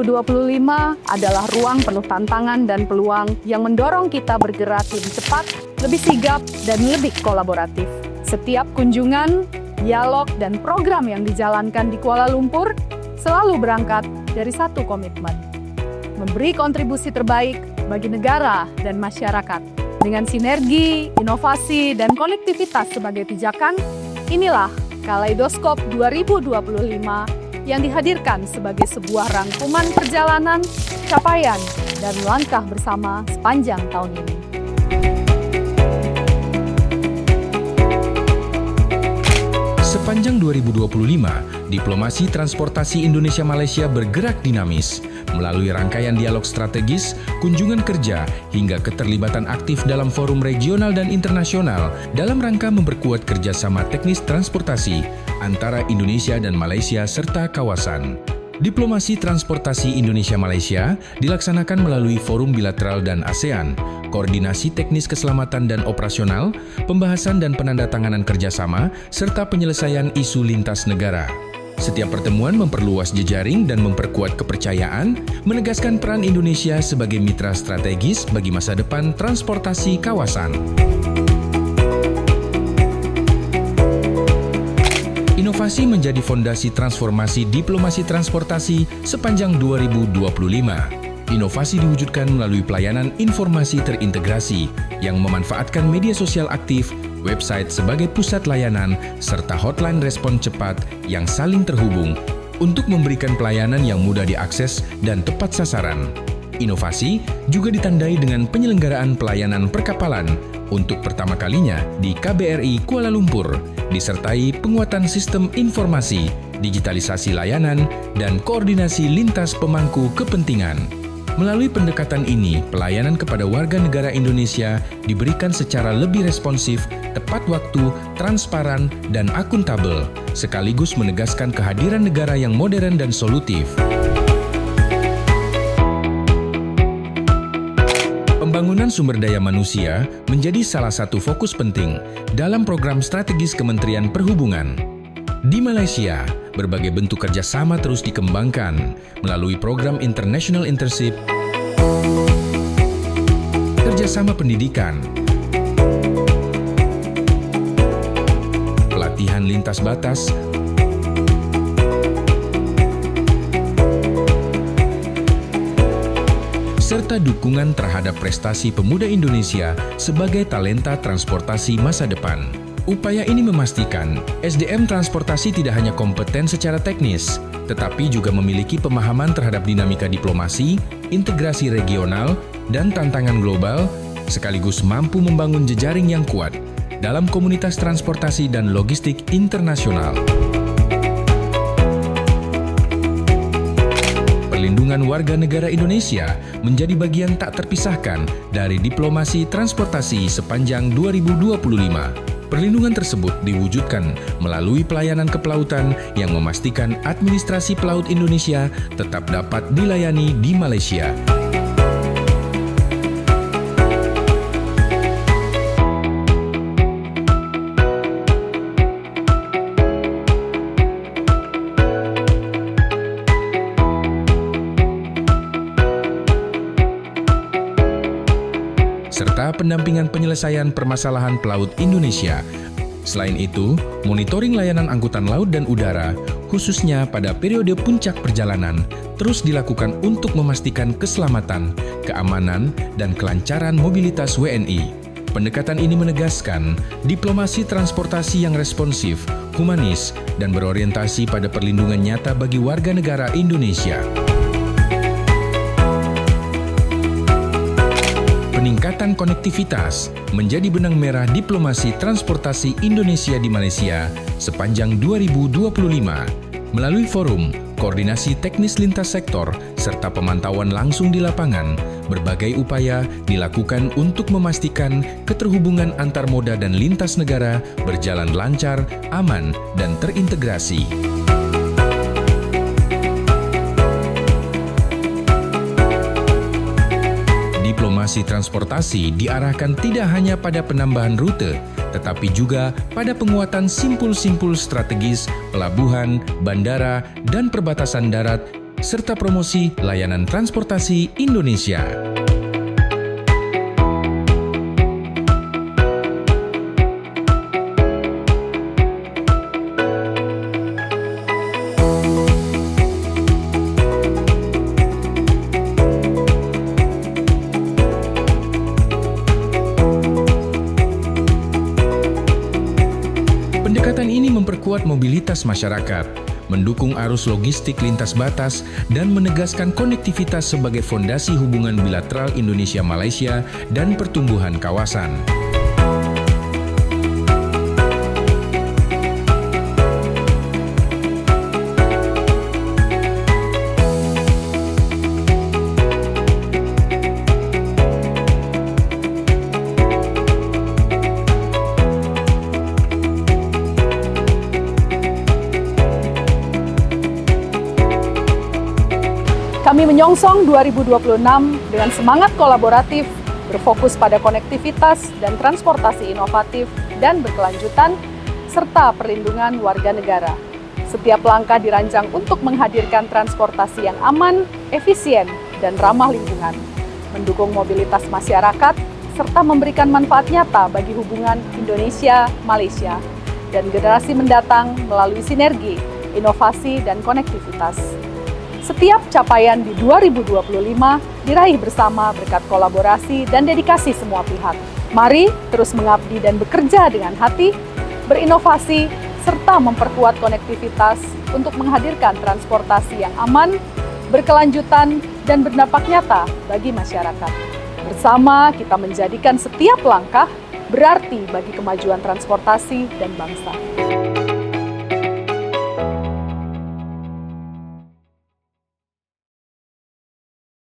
2025 adalah ruang penuh tantangan dan peluang yang mendorong kita bergerak lebih cepat, lebih sigap, dan lebih kolaboratif. Setiap kunjungan, dialog, dan program yang dijalankan di Kuala Lumpur selalu berangkat dari satu komitmen: memberi kontribusi terbaik bagi negara dan masyarakat. Dengan sinergi, inovasi, dan konektivitas sebagai pijakan, inilah Kaleidoskop 2025 yang dihadirkan sebagai sebuah rangkuman perjalanan, capaian, dan langkah bersama sepanjang tahun ini. Sepanjang 2025, diplomasi transportasi Indonesia-Malaysia bergerak dinamis melalui rangkaian dialog strategis, kunjungan kerja, hingga keterlibatan aktif dalam forum regional dan internasional dalam rangka memperkuat kerjasama teknis transportasi antara Indonesia dan Malaysia serta kawasan. Diplomasi transportasi Indonesia-Malaysia dilaksanakan melalui forum bilateral dan ASEAN, koordinasi teknis keselamatan dan operasional, pembahasan dan penandatanganan kerjasama, serta penyelesaian isu lintas negara. Setiap pertemuan memperluas jejaring dan memperkuat kepercayaan, menegaskan peran Indonesia sebagai mitra strategis bagi masa depan transportasi kawasan. Inovasi menjadi fondasi transformasi diplomasi transportasi sepanjang 2025. Inovasi diwujudkan melalui pelayanan informasi terintegrasi yang memanfaatkan media sosial aktif, website sebagai pusat layanan, serta hotline respon cepat yang saling terhubung untuk memberikan pelayanan yang mudah diakses dan tepat sasaran. Inovasi juga ditandai dengan penyelenggaraan pelayanan perkapalan untuk pertama kalinya di KBRI Kuala Lumpur, disertai penguatan sistem informasi, digitalisasi layanan, dan koordinasi lintas pemangku kepentingan. Melalui pendekatan ini, pelayanan kepada warga negara Indonesia diberikan secara lebih responsif, tepat waktu, transparan, dan akuntabel, sekaligus menegaskan kehadiran negara yang modern dan solutif. Pembangunan sumber daya manusia menjadi salah satu fokus penting dalam program strategis Kementerian Perhubungan. Di Malaysia, berbagai bentuk kerjasama terus dikembangkan melalui program International Internship, kerjasama pendidikan, pelatihan lintas batas, serta dukungan terhadap prestasi pemuda Indonesia sebagai talenta transportasi masa depan. Upaya ini memastikan SDM transportasi tidak hanya kompeten secara teknis, tetapi juga memiliki pemahaman terhadap dinamika diplomasi, integrasi regional, dan tantangan global, sekaligus mampu membangun jejaring yang kuat dalam komunitas transportasi dan logistik internasional. Perlindungan warga negara Indonesia menjadi bagian tak terpisahkan dari diplomasi transportasi sepanjang 2025. Perlindungan tersebut diwujudkan melalui pelayanan kepelautan yang memastikan administrasi pelaut Indonesia tetap dapat dilayani di Malaysia. Serta pendampingan penyelesaian permasalahan pelaut Indonesia. Selain itu, monitoring layanan angkutan laut dan udara, khususnya pada periode puncak perjalanan, terus dilakukan untuk memastikan keselamatan, keamanan, dan kelancaran mobilitas WNI. Pendekatan ini menegaskan diplomasi transportasi yang responsif, humanis, dan berorientasi pada perlindungan nyata bagi warga negara Indonesia. Peningkatan konektivitas menjadi benang merah diplomasi transportasi Indonesia di Malaysia sepanjang 2025 melalui forum, koordinasi teknis lintas sektor, serta pemantauan langsung di lapangan. Berbagai upaya dilakukan untuk memastikan keterhubungan antar moda dan lintas negara berjalan lancar, aman, dan terintegrasi. Diplomasi transportasi diarahkan tidak hanya pada penambahan rute, tetapi juga pada penguatan simpul-simpul strategis, pelabuhan, bandara, dan perbatasan darat, serta promosi layanan transportasi Indonesia. Pendekatan ini memperkuat mobilitas masyarakat, mendukung arus logistik lintas batas, dan menegaskan konektivitas sebagai fondasi hubungan bilateral Indonesia-Malaysia dan pertumbuhan kawasan. Kami menyongsong 2026 dengan semangat kolaboratif, berfokus pada konektivitas dan transportasi inovatif dan berkelanjutan, serta perlindungan warga negara. Setiap langkah dirancang untuk menghadirkan transportasi yang aman, efisien, dan ramah lingkungan, mendukung mobilitas masyarakat, serta memberikan manfaat nyata bagi hubungan Indonesia-Malaysia dan generasi mendatang melalui sinergi, inovasi, dan konektivitas. Setiap capaian di 2025 diraih bersama berkat kolaborasi dan dedikasi semua pihak. Mari terus mengabdi dan bekerja dengan hati, berinovasi, serta memperkuat konektivitas untuk menghadirkan transportasi yang aman, berkelanjutan, dan berdampak nyata bagi masyarakat. Bersama kita menjadikan setiap langkah berarti bagi kemajuan transportasi dan bangsa.